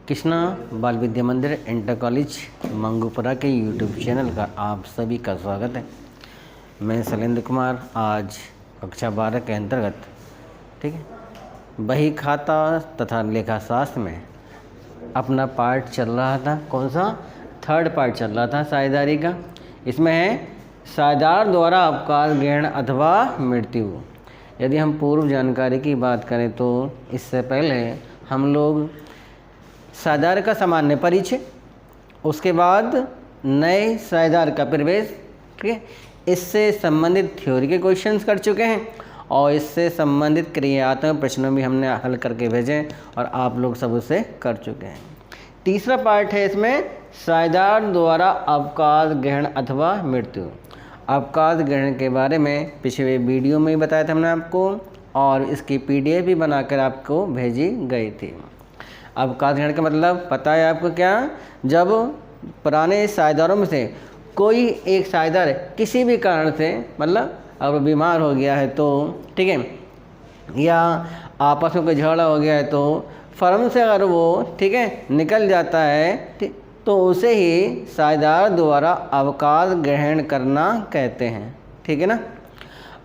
कृष्णा बाल विद्या मंदिर inter college Mangupura के यूट्यूब चैनल का आप सभी का स्वागत है। मैं शैलेंद्र कुमार आज कक्षा 12 के अंतर्गत ठीक है बही खाता तथा लेखा शास्त्र में अपना पार्ट चल रहा था। कौन सा? थर्ड पार्ट चल रहा था साझेदारी का। इसमें है साझेदार द्वारा अवकाश ग्रहण अथवा मृत्यु। यदि हम पूर्व जानकारी की बात करें तो इससे पहले हम लोग साझेदार का सामान्य परिचय, उसके बाद नए साझेदार का प्रवेश, ठीक है, इससे संबंधित थ्योरी के क्वेश्चंस कर चुके हैं और इससे संबंधित क्रियात्मक प्रश्नों भी हमने हल करके भेजे और आप लोग सब उसे कर चुके हैं। तीसरा पार्ट है इसमें साझेदार द्वारा अवकाश ग्रहण अथवा मृत्यु। अवकाश ग्रहण के बारे में पिछले वीडियो में ही बताया था हमने आपको और इसकी PDF भी बनाकर आपको भेजी गई थी। अवकाश ग्रहण का मतलब पता है आपको क्या? जब पुराने साझेदारों में से कोई एक साझेदार किसी भी कारण से मतलब अगर बीमार हो गया है तो ठीक है, या आपस में कोई झगड़ा हो गया है तो फर्म से अगर वो ठीक है निकल जाता है ठीक, तो उसे ही साझेदार द्वारा अवकाश ग्रहण करना कहते हैं। ठीक है ना।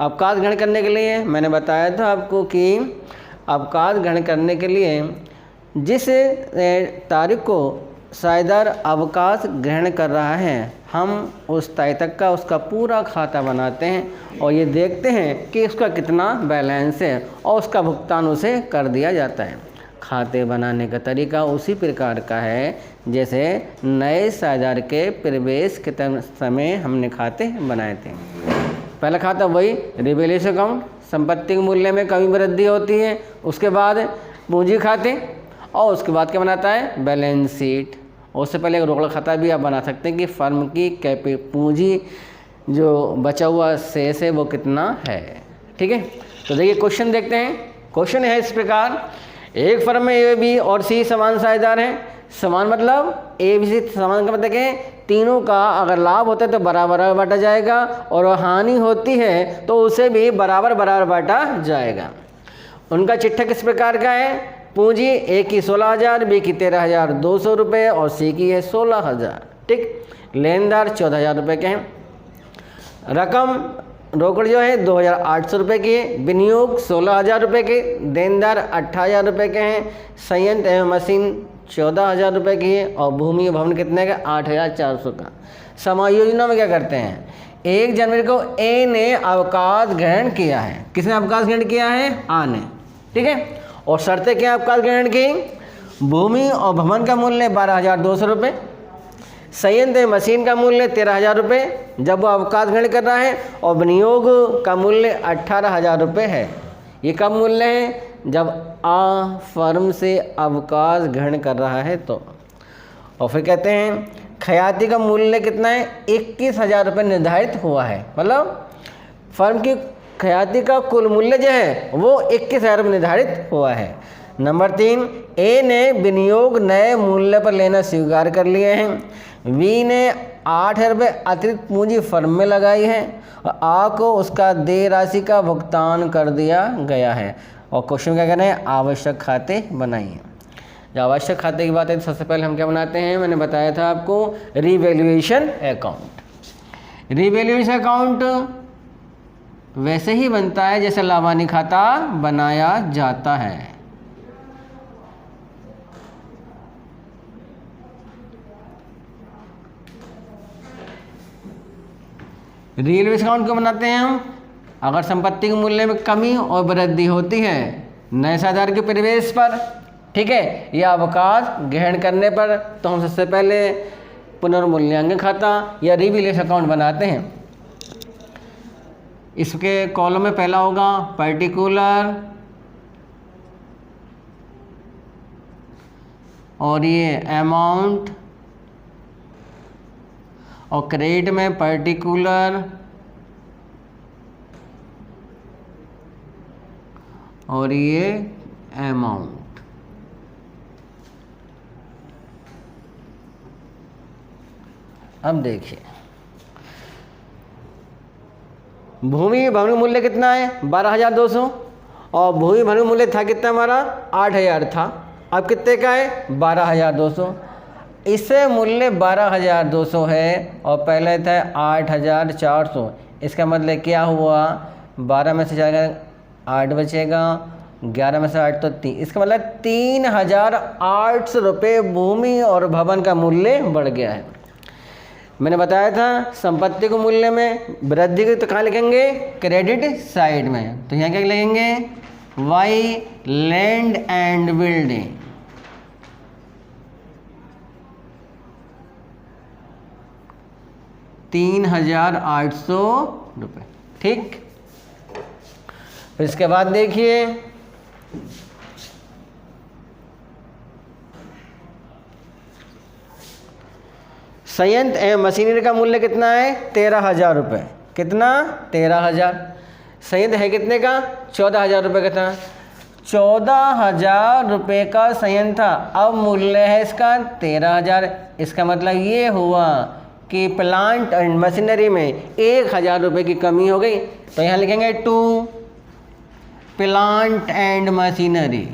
अवकाश ग्रहण करने के लिए मैंने बताया था आपको कि अवकाश ग्रहण करने के लिए जिस तारीख को साझेदार अवकाश ग्रहण कर रहा है हम उस तारीख तक का उसका पूरा खाता बनाते हैं और ये देखते हैं कि उसका कितना बैलेंस है और उसका भुगतान उसे कर दिया जाता है। खाते बनाने का तरीका उसी प्रकार का है जैसे नए साझेदार के प्रवेश के समय हमने खाते बनाए थे। पहला खाता वही रिवैल्यूएशन अकाउंट, संपत्ति के मूल्य में कमी वृद्धि होती है। उसके बाद पूंजी खाते और उसके बाद क्या बनाता है? Balance sheet. उससे पहले एक रोकड़ खाता भी आप बना सकते हैं कि फर्म की पूंजी जो बचा हुआ शेष है वो कितना है। ठीक है, तो देखिए क्वेश्चन देखते हैं। क्वेश्चन है इस प्रकार, एक फर्म में A, B और C समान साझेदार हैं। समान मतलब A, B, C समान का मतलब है तीनों का अगर लाभ होता है तो बराबर बांटा जाएगा और हानि होती है तो उसे भी बराबर बांटा जाएगा। उनका चिट्ठा किस प्रकार का है? पूंजी A की 16,000, B की 13,200 रुपये और C की है 16,000। ठीक, लेनदार 14,000 रुपये के हैं। रकम रोकड़ जो है 2,800 रुपये की है। विनियोग 16,000 रुपये के। देनदार 18,000 रुपये के हैं। संयंत्र एवं मशीन 14,000 रुपये की है और भूमि भवन कितने का? 8,400 का। समायोजनों में क्या करते हैं? 1 जनवरी को A ने अवकाश ग्रहण किया है। किसने अवकाश ग्रहण किया है? A ने। ठीक है, और शर्तें क्या अवकाश ग्रहण की? भूमि और भवन का मूल्य 12,200 रुपये, संयंत्र मशीन का मूल्य 13,000 रुपये जब वो अवकाश ग्रहण कर रहा है और विनियोग का मूल्य 18,000 रुपये है। ये कब मूल्य है? जब A फर्म से अवकाश ग्रहण कर रहा है तो। और फिर कहते हैं ख्याति का मूल्य कितना है? 21,000 रुपये निर्धारित हुआ है। मतलब फर्म की ख्याति का कुल मूल्य जो है वो 21,000 रुपये निर्धारित हुआ है। नंबर 3, A ने विनियोग नए मूल्य पर लेना स्वीकार कर लिए हैं। B ने 8,000 रुपये अतिरिक्त पूंजी फर्म में लगाई है और A को उसका देय राशि का भुगतान कर दिया गया है। और क्वेश्चन क्या कहना है? आवश्यक खाते बनाइए। जब आवश्यक खाते की बात है तो सबसे पहले हम क्या बनाते हैं? मैंने बताया था आपको रिवैल्यूएशन अकाउंट। रिवैल्यूएशन अकाउंट वैसे ही बनता है जैसे लाभानी खाता बनाया जाता है। रिवैल्यूएशन अकाउंट क्यों बनाते हैं हम? अगर संपत्ति के मूल्य में कमी और वृद्धि होती है नए साझेदार के प्रवेश पर, ठीक है, या अवकाश ग्रहण करने पर, तो हम सबसे पहले पुनर्मूल्यांकन खाता या रिवैल्यूएशन अकाउंट बनाते हैं। इसके कॉलम में पहला होगा पर्टिकुलर और ये अमाउंट और क्रेडिट में पर्टिकुलर और ये अमाउंट। अब देखिए भूमि भवन मूल्य कितना है? 12,200 और भूमि भवन मूल्य था कितना हमारा? 8,000 था। अब कितने का है 12,200। इससे मूल्य 12,200 है और पहले था 8,400। इसका मतलब क्या हुआ, 12 में से जाएगा 8 बचेगा, 11 में से 8 तो 3, इसका मतलब 3,800 रुपये भूमि और भवन का मूल्य बढ़ गया है। मैंने बताया था संपत्ति को मूल्य में वृद्धि की तो कहाँ लिखेंगे, क्रेडिट साइड में। तो यहाँ क्या लिखेंगे, वाई लैंड एंड बिल्डिंग, ₹3,800। ठीक, फिर इसके बाद देखिए संयंत्र एवं मशीनरी का मूल्य कितना है 13,000 रुपये। कितना 13,000। संयंत्र है कितने का 14,000 रुपये का था। 14,000 रुपये का संयंत्र था, अब मूल्य है इसका 13,000। इसका मतलब ये हुआ कि प्लांट एंड मशीनरी में 1,000 रुपये की कमी हो गई। तो यहाँ लिखेंगे टू प्लांट एंड मशीनरी,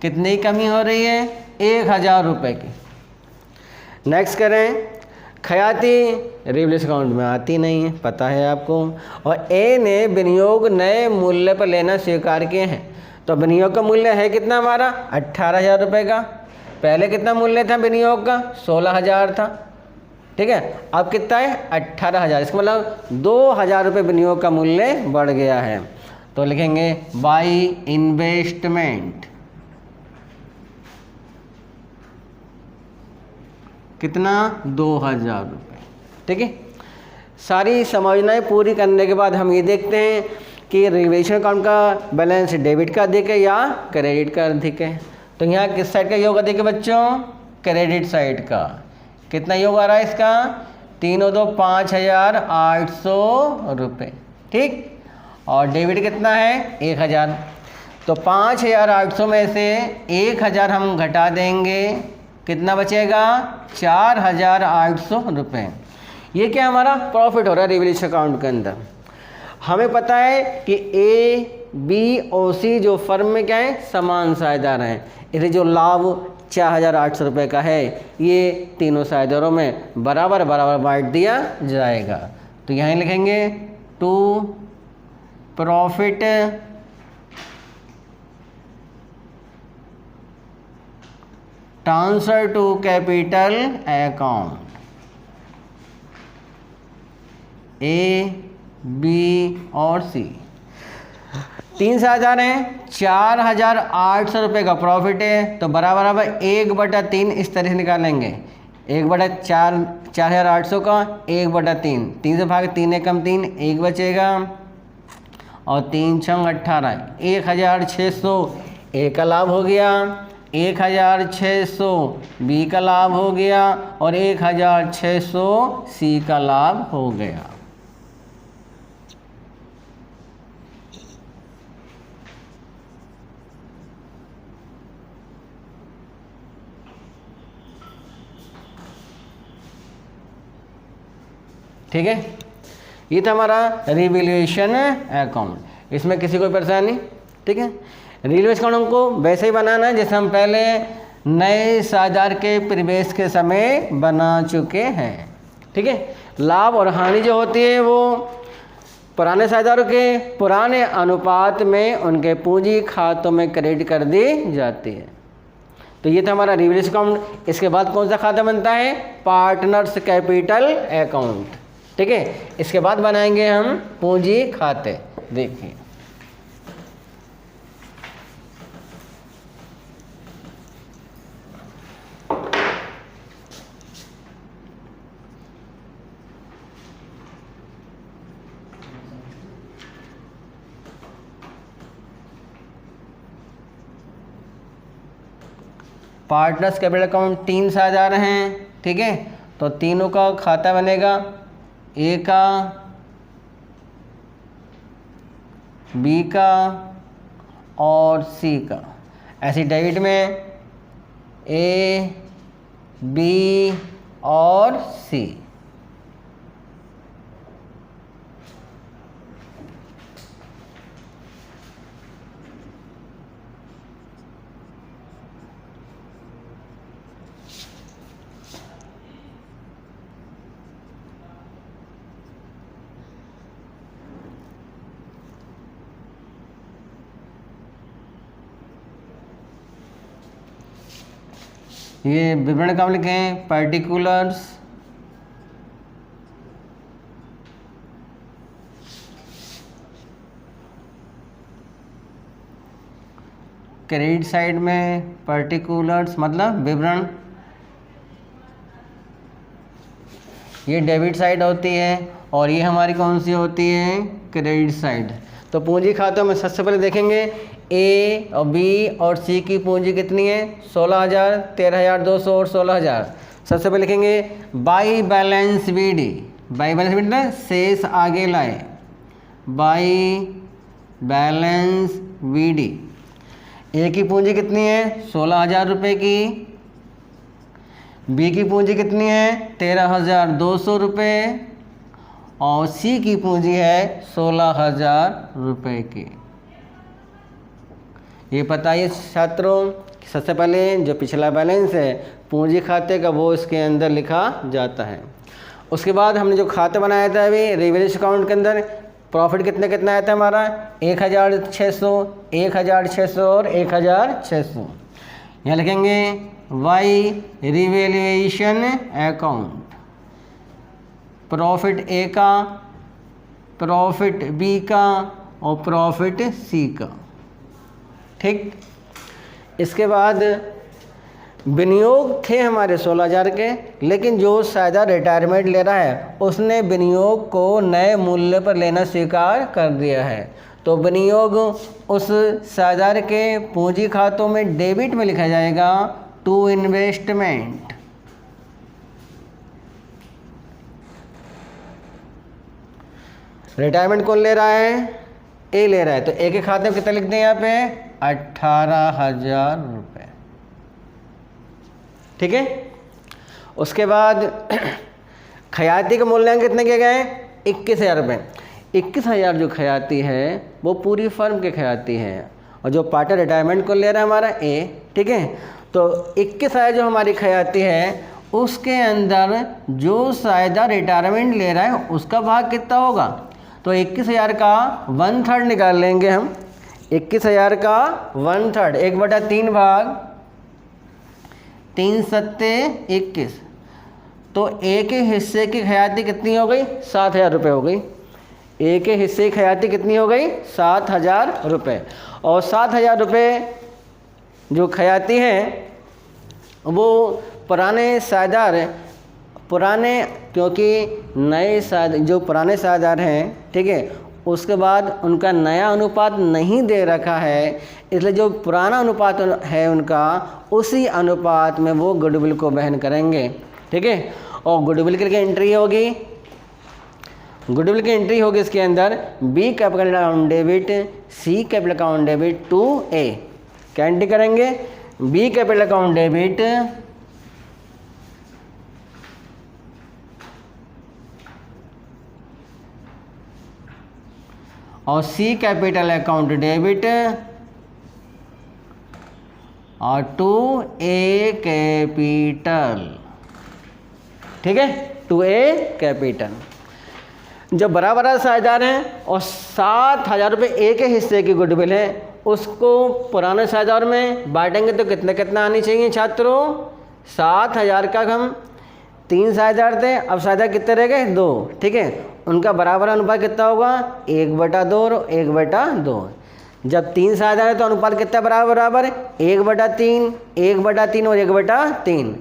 कितनी कमी हो रही है 1,000 रुपये की। नेक्स्ट करें, खयाती रिवरेज अकाउंट में आती नहीं है, पता है आपको। और ए ने विनियोग नए मूल्य पर लेना स्वीकार किए हैं। तो विनियोग का मूल्य है कितना हमारा 18,000 रुपये का। पहले कितना मूल्य था विनियोग का 16,000 था। ठीक है, अब कितना है 18,000। इसका मतलब 2,000 रुपये विनियोग का मूल्य बढ़ गया है। तो लिखेंगे बाई इन्वेस्टमेंट कितना 2,000 रुपये। ठीक है, सारी समायोजनाएँ पूरी करने के बाद हम ये देखते हैं कि रिवेशन अकाउंट का बैलेंस डेबिट का अधिक है या क्रेडिट का अधिक है। तो यहाँ किस साइड का योग अधिक है बच्चों, क्रेडिट साइड का। कितना योग आ रहा है इसका 3 और 2 5,800 रुपये। ठीक, और डेबिट कितना है 1,000। तो 5,800 में से 1,000 हम घटा देंगे, कितना बचेगा 4,800 रुपये। ये क्या हमारा प्रॉफिट हो रहा है रिवरेशन अकाउंट के अंदर। हमें पता है कि ए बी और सी जो फर्म में क्या है समान साझेदार हैं, इसलिए जो लाभ 4,800 रुपये का है ये तीनों साझेदारों में बराबर बराबर बांट दिया जाएगा। तो यहाँ लिखेंगे to profit transfer to capital account, A B और सी। 3 साझेदार हैं, 4,800 रुपये का प्रॉफिट है। तो बराबर बराबर 1/3 इस तरह से निकालेंगे। 4,800 का 1/3, 3 से भाग 3 एकम 3, 1 बचेगा और 3 छंग 18, 1,600 ए का लाभ हो गया, 1,600 बी का लाभ हो गया और 1,600 सी का लाभ हो गया। ठीक है, ये था हमारा रिवैल्यूएशन अकाउंट। इसमें किसी को परेशानी। ठीक है, रिवैल्यूएशन अकाउंट हमको वैसे ही बनाना है जैसे हम पहले नए साझेदार के प्रवेश के समय बना चुके हैं। ठीक है, लाभ और हानि जो होती है वो पुराने साझेदारों के पुराने अनुपात में उनके पूंजी खातों में क्रेडिट कर दी जाती है। तो ये था हमारा रिवैल्यूएशन अकाउंट। इसके बाद कौन सा खाता बनता है पार्टनर्स कैपिटल अकाउंट। ठीक है, इसके बाद बनाएंगे हम पूंजी खाते। देखिए पार्टनर्स कैपिटल अकाउंट 3 साझेदार हैं। ठीक है, तो तीनों का खाता बनेगा, ए का, बी का और सी का। ऐसी डेबिट में ए बी और सी। ये विवरण कब लिखें? पर्टिकुलर्स क्रेडिट साइड में, पर्टिकुलर्स मतलब विवरण, ये डेबिट साइड होती है और ये हमारी कौन सी होती है? Credit side. तो पूंजी खातों में सबसे पहले देखेंगे ए और बी और सी की पूंजी कितनी है? 16,000, 13,200 और 16,000। सबसे पहले लिखेंगे by balance B D. By balance B D शेष आगे लाए, by balance B D. A की पूंजी कितनी है? 16,000 रुपये की। बी की पूंजी कितनी है? 13,200 रुपये। और सी की पूंजी है 16,000 रुपये की। ये पता है छात्रों, सबसे पहले जो पिछला बैलेंस है पूंजी खाते का वो इसके अंदर लिखा जाता है। उसके बाद हमने जो खाता बनाया था अभी रिवेन्यू अकाउंट के अंदर, प्रॉफिट कितना आया था हमारा? 1,600, 1,600 और 1,600। यहाँ लिखेंगे वाई रिवेल्यूएशन अकाउंट, प्रॉफिट ए का, प्रॉफिट बी का और प्रॉफिट सी का। ठीक, इसके बाद विनियोग थे हमारे 16,000 के, लेकिन जो साझा रिटायरमेंट ले रहा है उसने विनियोग को नए मूल्य पर लेना स्वीकार कर दिया है। तो विनियोग उस साझा के पूंजी खातों में डेबिट में लिखा जाएगा टू इन्वेस्टमेंट। रिटायरमेंट कौन ले रहा है? ए ले रहा है। तो ए के खाते में कितना लिख दें यहाँ पे? 18,000 रुपये। ठीक है। उसके बाद खयाती का मूल्यांकन कितने किए गए? 21,000 रुपये। 21,000 जो खयाती है वो पूरी फर्म के खयाती है और जो पार्टनर रिटायरमेंट को ले रहा है हमारा ए। ठीक है। तो 21,000 जो हमारी खयाती है उसके अंदर जो साझेदार रिटायरमेंट ले रहा है उसका भाग कितना होगा? तो 21,000 का 1/3 निकाल लेंगे हम। 21,000 का 1/3, 1/3 भाग 3 सत्ते 21। तो ए के हिस्से की खयाती कितनी हो गई? 7,000 रुपये हो गई। ए के हिस्से की खयाती कितनी हो गई? 7,000 रुपये। और 7,000 रुपये जो खयाती है वो पुराने साझेदार, पुराने, क्योंकि नए जो पुराने साझेदार हैं, ठीक है, उसके बाद उनका नया अनुपात नहीं दे रखा है, इसलिए जो पुराना अनुपात है उनका उसी अनुपात में वो गुडविल को वहन करेंगे। ठीक है। और गुडविल की एंट्री होगी, गुडविल की एंट्री होगी इसके अंदर B capital account debit, C capital account debit to A. क्या एंट्री करेंगे? बी कैपिटल अकाउंट डेबिट और सी कैपिटल अकाउंट डेबिट और टू ए कैपिटल। ठीक है, टू ए कैपिटल। जब बराबर साझेदार हैं और 7,000 रुपये ए के हिस्से की गुडविल है, उसको पुराने साझेदार में बांटेंगे तो कितना आनी चाहिए छात्रों? 7,000 का हम 3 साझेदार थे, अब साझेदार कितने रह गए? 2। ठीक है। उनका बराबर अनुपात कितना होगा? 1/2 और 1/2। जब 3 साझेदार है तो अनुपात कितना बराबर? 1/3, 1/3 और 1/3।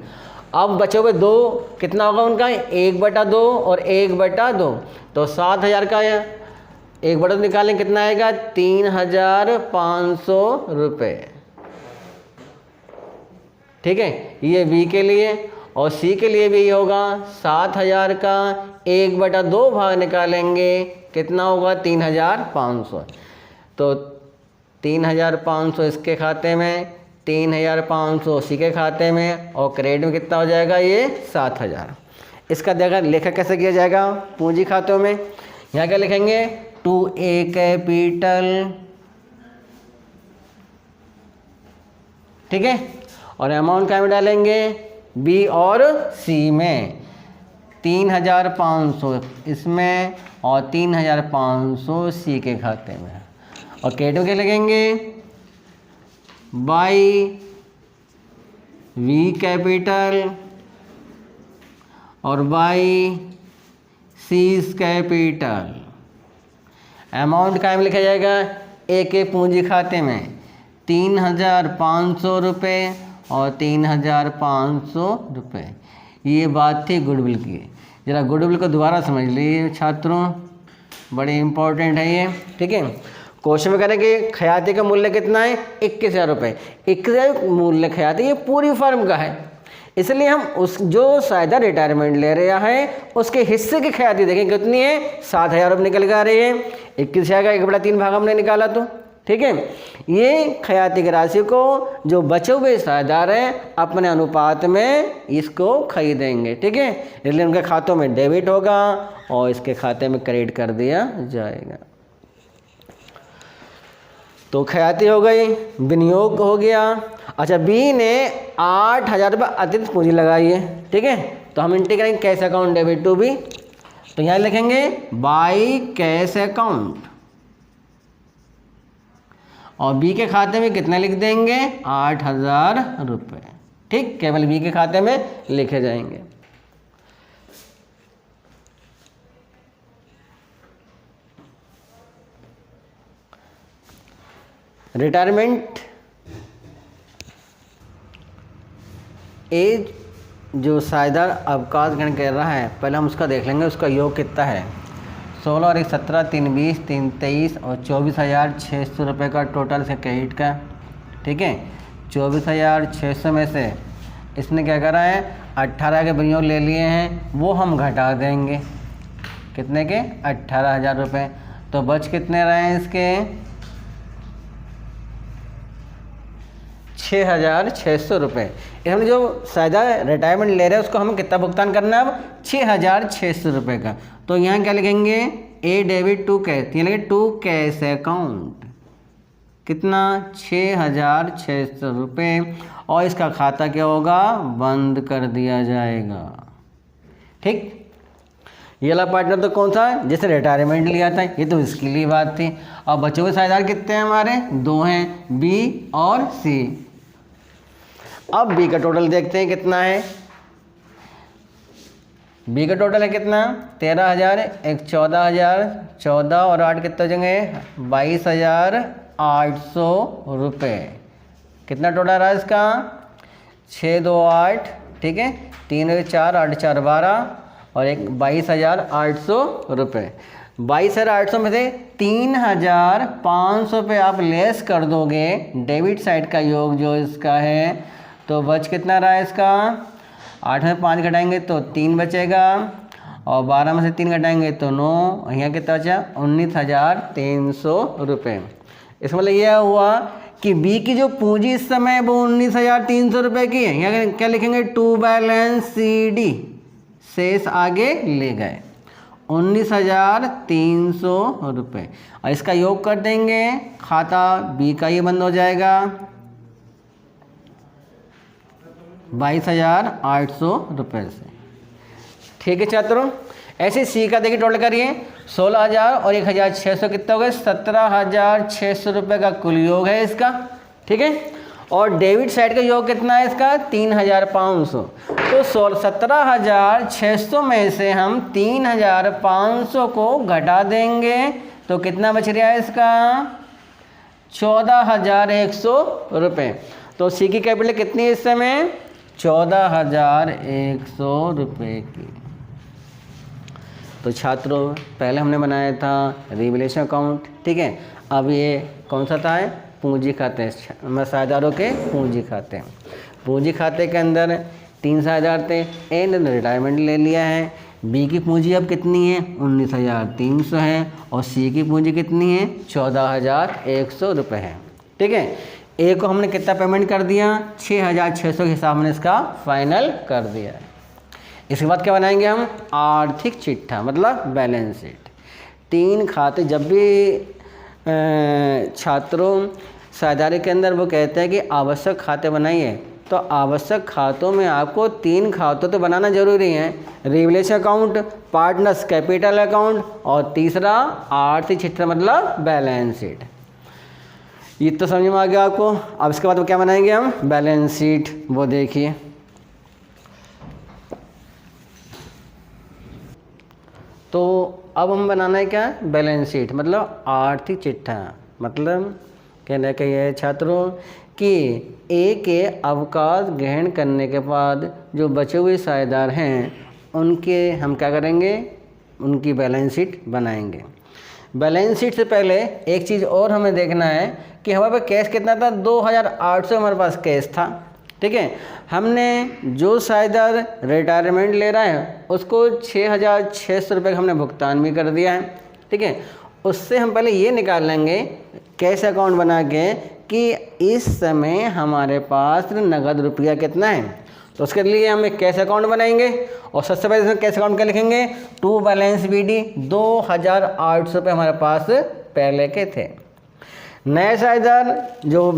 अब बचे हुए 2 कितना होगा उनका? 1/2 और 1/2। तो 7,000 का 1/2 निकालें कितना आएगा? 3,500 रुपये। ठीक है। ये बी के लिए और सी के लिए भी होगा। 7,000 का 1/2 भाग निकालेंगे कितना होगा? 3,500। तो 3,500 इसके खाते में, 3,500 सी के खाते में और क्रेडिट में कितना हो जाएगा? ये 7,000। इसका देखा लेखा कैसे किया जाएगा पूंजी खातों में? यहाँ क्या लिखेंगे? To A capital. ठीक है। और अमाउंट क्या में डालेंगे? बी और सी में। 3,500 इसमें और 3,500 सी के खाते में। और क्रेडिट में क्या लगेंगे? बाई वी कैपिटल और बाई सीज कैपिटल। अमाउंट क्या में लिखा जाएगा? एक एक पूंजी खाते में 3,500 रुपये और 3,500 रुपये। ये बात थी गुडविल की। ज़रा गुडविल को दोबारा समझ लीजिए छात्रों, बड़े इम्पोर्टेंट है ये, ठीक है। क्वेश्चन में करें कि खयाती का मूल्य कितना है? 21,000 रुपये। 21,000 मूल्य खयाती ये पूरी फर्म का है, इसलिए हम उस जो सायदा रिटायरमेंट ले रहा है उसके हिस्से की खयाती देखें कितनी है? 7,000 रुपये निकल के आ रही है। 21,000 का 1/3 भाग हमने निकाला तो, ठीक है। ये खयाती की राशि को जो बचे हुए साझेदार हैं अपने अनुपात में इसको खरीदेंगे, ठीक है। इसलिए उनके खातों में डेबिट होगा और इसके खाते में क्रेडिट कर दिया जाएगा। तो खयाती हो गई, विनियोग हो गया। अच्छा, बी ने 8,000 रुपये अतिरिक्त पूंजी लगाई है, ठीक है। तो हम एंट्री करेंगे cash account debit to B. तो यहाँ लिखेंगे बाई कैश अकाउंट और बी के खाते में कितना लिख देंगे? 8,000 रुपये, ठीक। केवल बी के खाते में लिखे जाएंगे। रिटायरमेंट एज जो साझेदार अवकाश ग्रहण कर रहा है, पहले हम उसका देख लेंगे उसका योग कितना है। 16 और 1 17, 3 20, 3 23 और 24,600 रुपये का टोटल से क्रेडिट का, ठीक है। 24,600 में से इसने क्या करा है? 18 के विनियोग ले लिए हैं, वो हम घटा देंगे। कितने के? 18,000 रुपये। तो बच कितने रहे हैं इसके? 6,600 रुपये। हमने जो साझेदार रिटायरमेंट ले रहे हैं उसको हमें कितना भुगतान करना है? अब 6,600 रुपये का। तो यहाँ क्या लिखेंगे? ए डेबिट टू कैश, यानी टू कैश अकाउंट। कितना? 6,600 रुपये। और इसका खाता क्या होगा? बंद कर दिया जाएगा, ठीक। ये वाला पार्टनर तो कौन सा? जैसे रिटायरमेंट लिया था, ये तो इसके लिए बात थी। और बचे हुए साझेदार कितने हैं हमारे? 2 हैं, बी और सी। अब बी का टोटल देखते हैं कितना है। बी का टोटल है कितना? 13,000, एक 14,000, 14 और 8 कितना जगह? 22,800 रुपये। कितना टोटल रहा इसका? 6 2 8, ठीक है। 3 4 8 4 12 और एक 22,800 रुपये। 22,800 में से 3,500 रुपये आप लेस कर दोगे डेबिट साइड का योग जो इसका है, तो बच कितना रहा इसका? 8 में 5 घटाएंगे तो 3 बचेगा और 12 में से 3 घटाएंगे तो 9। यहाँ कितना बचा? 19,300 रुपये। इसका मतलब यह हुआ कि बी की जो पूंजी इस समय वो 19,300 रुपये की है। यहाँ क्या लिखेंगे? टू बैलेंस सी डी, शेष आगे ले गए 19,300 रुपये। और इसका योग कर देंगे, खाता बी का ये बंद हो जाएगा 22,800 रुपये से, ठीक है छात्रों। ऐसे सी का देखिए टोटल करिए, 16,000 और 1,600 कितना हो गया? 17,600 रुपये का कुल योग है इसका, ठीक है। और डेबिट साइड का योग कितना है इसका? 3,500। तो 17,600 में से हम 3,500 को घटा देंगे तो कितना बच रहा है इसका? 14,100 रुपये। तो सी की कैपिटल कितनी है इस समय? 14,100 रुपये की। तो छात्रों पहले हमने बनाया था रिवैल्यूएशन अकाउंट, ठीक है। अब ये कौन सा था? पूंजी खाते, साझेदारों के पूंजी खाते। पूंजी खाते के अंदर 3 साझेदार थे, ए ने रिटायरमेंट ले लिया है। बी की पूंजी अब कितनी है? 19,300 है। और सी की पूंजी कितनी है? 14,100 रुपये है, ठीक है। ए को हमने कितना पेमेंट कर दिया? 6,600 के हिसाब में इसका फाइनल कर दिया है। इसके बाद क्या बनाएंगे हम? आर्थिक चिट्ठा, मतलब बैलेंस शीट। 3 खाते, जब भी छात्रों साझेदारी के अंदर वो कहते हैं कि आवश्यक खाते बनाइए, तो आवश्यक खातों में आपको 3 खातों तो बनाना जरूरी है। Revaluation account, partners capital account और तीसरा आर्थिक चिट्ठा मतलब बैलेंस शीट। ये तो समझ में आ गया आपको। अब इसके बाद क्या बनाएंगे हम, बैलेंस शीट, वो देखिए। तो अब हम बनाना है क्या, बैलेंस शीट, मतलब आर्थिक चिट्ठा। मतलब कहने का यह है छात्रों कि ए के अवकाश ग्रहण करने के बाद जो बचे हुए साझेदार हैं उनके हम क्या करेंगे, उनकी बैलेंस शीट बनाएंगे। बैलेंस शीट से पहले एक चीज़ और हमें देखना है कि हमारे पास कैश कितना था, 2800 हमारे पास कैश था। ठीक है, हमने जो साझेदार रिटायरमेंट ले रहा है उसको 6600 रुपये का हमने भुगतान भी कर दिया है। ठीक है, उससे हम पहले ये निकाल लेंगे कैश अकाउंट बना के कि इस समय हमारे पास नगद रुपया कितना है। तो उसके लिए हम एक कैश अकाउंट बनाएंगे और सबसे पहले इसमें कैश अकाउंट क्या लिखेंगे, टू बैलेंस BD 2800 रुपये हमारे पास पहले के थे। नए साझेदार जो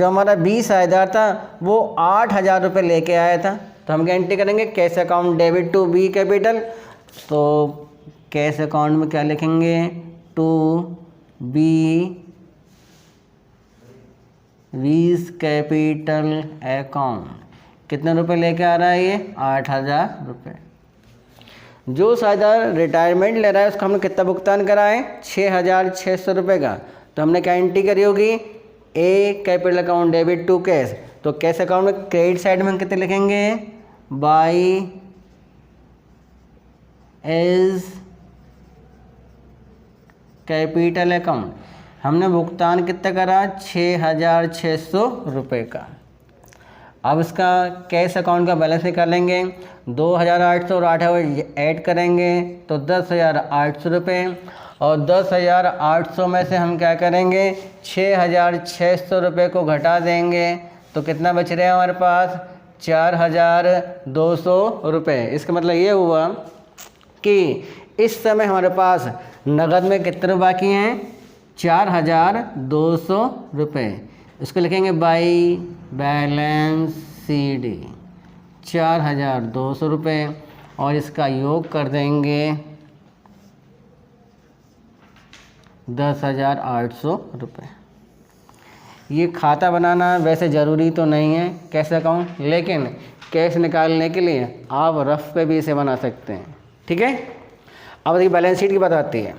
हमारा बी साझेदार था वो 8000 रुपये लेके आया था, तो हम क्या एंट्री करेंगे, cash account debit to B capital. तो कैश अकाउंट में क्या लिखेंगे, टू बी वीज कैपिटल अकाउंट। कितने रुपए लेके आ रहा है ये, 8000 रुपये। जो साझेदार रिटायरमेंट ले रहा है उसका हमने कितना भुगतान करा है, 6600 रुपये का। तो हमने क्या एंट्री करी होगी, A capital account debit to cash. तो कैश अकाउंट में क्रेडिट साइड में हम कितने लिखेंगे, बाई एज कैपिटल अकाउंट। हमने भुगतान कितना करा, 6600 रुपये का। अब इसका कैश अकाउंट का बैलेंस निकालेंगे, 2800 और 8 ऐड करेंगे तो 10800 रुपये। और 10800 में से हम क्या करेंगे, 6600 रुपये को घटा देंगे तो कितना बच रहा है हमारे पास, 4200 रुपये। इसका मतलब ये हुआ कि इस समय हमारे पास नगद में कितने बाकी हैं, 4200 रुपये। इसको लिखेंगे बाई बैलेंस CD 4200 रुपये और इसका योग कर देंगे 10800 रुपये। ये खाता बनाना वैसे ज़रूरी तो नहीं है कैश अकाउंट, लेकिन कैश निकालने के लिए आप रफ पे भी इसे बना सकते हैं। ठीक है, अब देखिए बैलेंस शीट की बात आती है।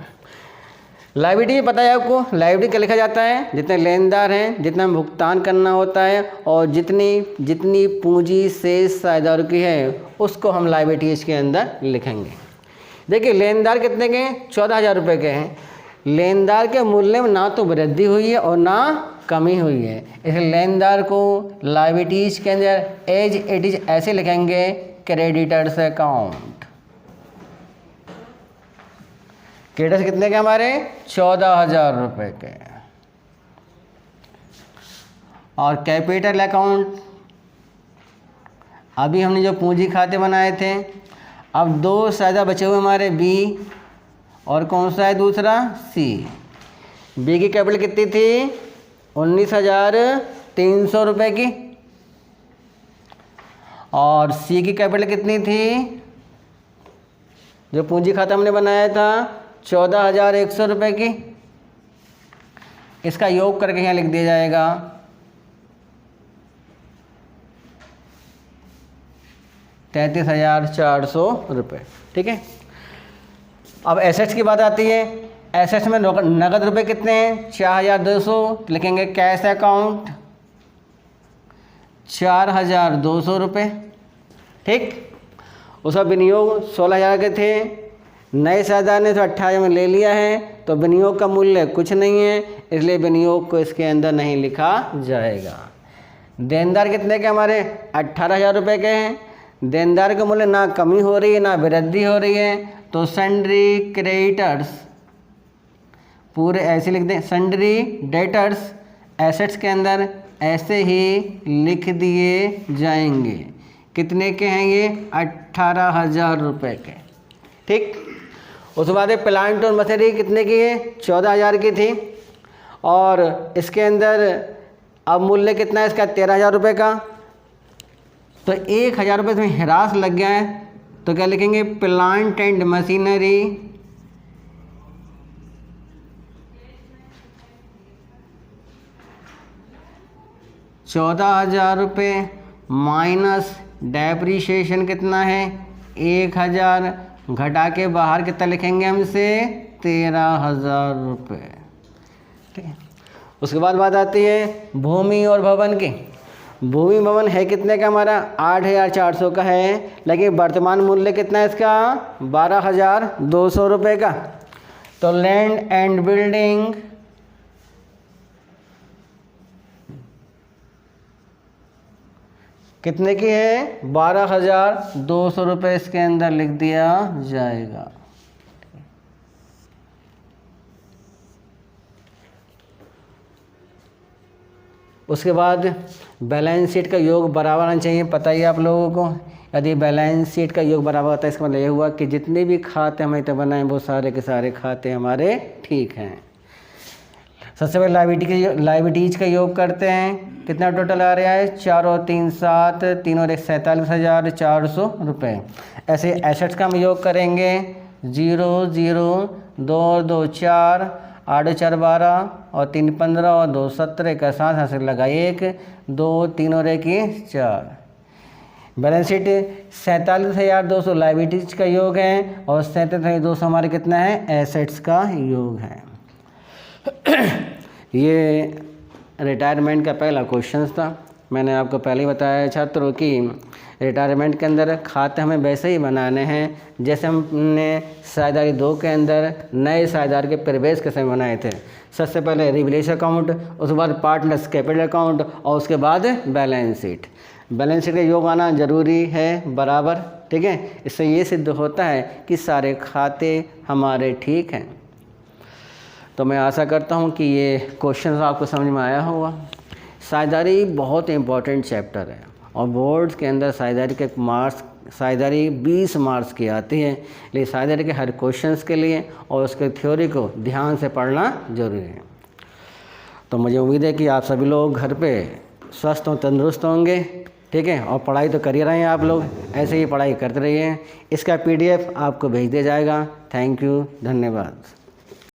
लायबिलिटी पता है आपको, लायबिलिटी क्या लिखा जाता है, जितने लेनदार हैं, जितना भुगतान करना होता है और जितनी पूंजी शेष साझेदारों की है उसको हम लायबिलिटी इसके अंदर लिखेंगे। देखिए लेनदार कितने के हैं, 14000 रुपये के हैं। लेनदार के मूल्य में ना तो वृद्धि हुई है और ना कमी हुई है, इसलिए लेनदार को लायबिलिटीज के अंदर एज इट इज ऐसे लिखेंगे, क्रेडिटर्स अकाउंट। क्रेडिटर्स कितने के हमारे, 14000 रुपये के। और कैपिटल अकाउंट, अभी हमने जो पूंजी खाते बनाए थे, अब 2 साझेदार बचे हुए हमारे बी और कौन सा है दूसरा, सी। बी की कैपिटल कितनी थी, 19300 रुपये की। और सी की कैपिटल कितनी थी, जो पूंजी खाता हमने बनाया था, 14100 रुपये की। इसका योग करके यहाँ लिख दिया जाएगा 33400 रुपये। ठीक है, अब एसेट्स की बात आती है। एसेट्स में नगद रुपए कितने हैं, 4200, लिखेंगे कैश अकाउंट 4200 रुपये। ठीक, उसका विनियोग 16000 के थे, नए साझेदार ने तो 28 में ले लिया है, तो विनियोग का मूल्य कुछ नहीं है, इसलिए विनियोग को इसके अंदर नहीं लिखा जाएगा। देनदार कितने के हमारे, 18000 रुपये के हैं। देनदार का मूल्य ना कमी हो रही है ना वृद्धि हो रही है, तो सन्ड्री क्रेडिटर्स पूरे ऐसे लिख दें, सन्ड्री डेटर्स एसेट्स के अंदर ऐसे ही लिख दिए जाएंगे। कितने के हैं ये, 18000 रुपये के। ठीक, उसके बाद प्लांट और मशीनरी कितने की है, 14000 की थी। और इसके अंदर अब मूल्य कितना है इसका, 13000 रुपये का। तो 1000 रुपये इसमें ह्रास लग गया है, तो क्या लिखेंगे, प्लांट एंड मशीनरी 14,000 रुपये माइनस डेप्रीशिएशन कितना है 1,000, घटा के बाहर कितना लिखेंगे हमसे 13,000 रुपये। ठीक है, उसके बाद बात आती है भूमि और भवन की। भूमि भवन है कितने का हमारा 8,400 का है, लेकिन वर्तमान मूल्य कितना है इसका 12,200 रुपये का। तो लैंड एंड बिल्डिंग कितने की है 12,200 रुपये इसके अंदर लिख दिया जाएगा। उसके बाद बैलेंस शीट का योग बराबर आना चाहिए, पता ही आप लोगों को। यदि बैलेंस शीट का योग बराबर होता है इसका मतलब ये हुआ कि जितने भी खाते हमें तो बनाए वो सारे के सारे खाते हमारे ठीक हैं। सबसे पहले लाइबिलिटीज का योग करते हैं, कितना टोटल आ रहा है 4 और 3 7, 3 और 1 47,400 रुपये। ऐसे एसेट्स का हम योग करेंगे 0 0, 2 और 2 4, 8 और 4 12 और 3 15 और 2 17 का 7 से लगा 1 2 3 और 1 4। बैलेंस शीट 47,200 लाइबिलिटीज का योग है और 37,200 हमारे कितना है एसेट्स का योग है। ये रिटायरमेंट का पहला क्वेश्चन था। मैंने आपको पहले ही बताया छात्रों कि रिटायरमेंट के अंदर खाते हमें वैसे ही बनाने हैं जैसे हमने साझेदारी 2 के अंदर नए साझेदार के प्रवेश के समय बनाए थे। सबसे पहले रिवलेशन अकाउंट, उसके बाद पार्टनर्स कैपिटल अकाउंट और उसके बाद बैलेंस शीट। बैलेंस शीट का योग आना जरूरी है बराबर। ठीक है, इससे ये सिद्ध होता है कि सारे खाते हमारे ठीक हैं। तो मैं आशा करता हूँ कि ये क्वेश्चन आपको समझ में आया होगा। साझेदारी बहुत इम्पॉर्टेंट चैप्टर है और बोर्ड्स के अंदर साझेदारी 20 मार्क्स की आती है, लेकिन साझेदारी के हर क्वेश्चंस के लिए और उसके थ्योरी को ध्यान से पढ़ना जरूरी है। तो मुझे उम्मीद है कि आप सभी लोग घर पे स्वस्थ और तंदुरुस्त होंगे। ठीक है, और पढ़ाई तो कर ही रहे हैं आप लोग, ऐसे ही पढ़ाई करते रहिए। इसका PDF आपको भेज दिया जाएगा। थैंक यू, धन्यवाद।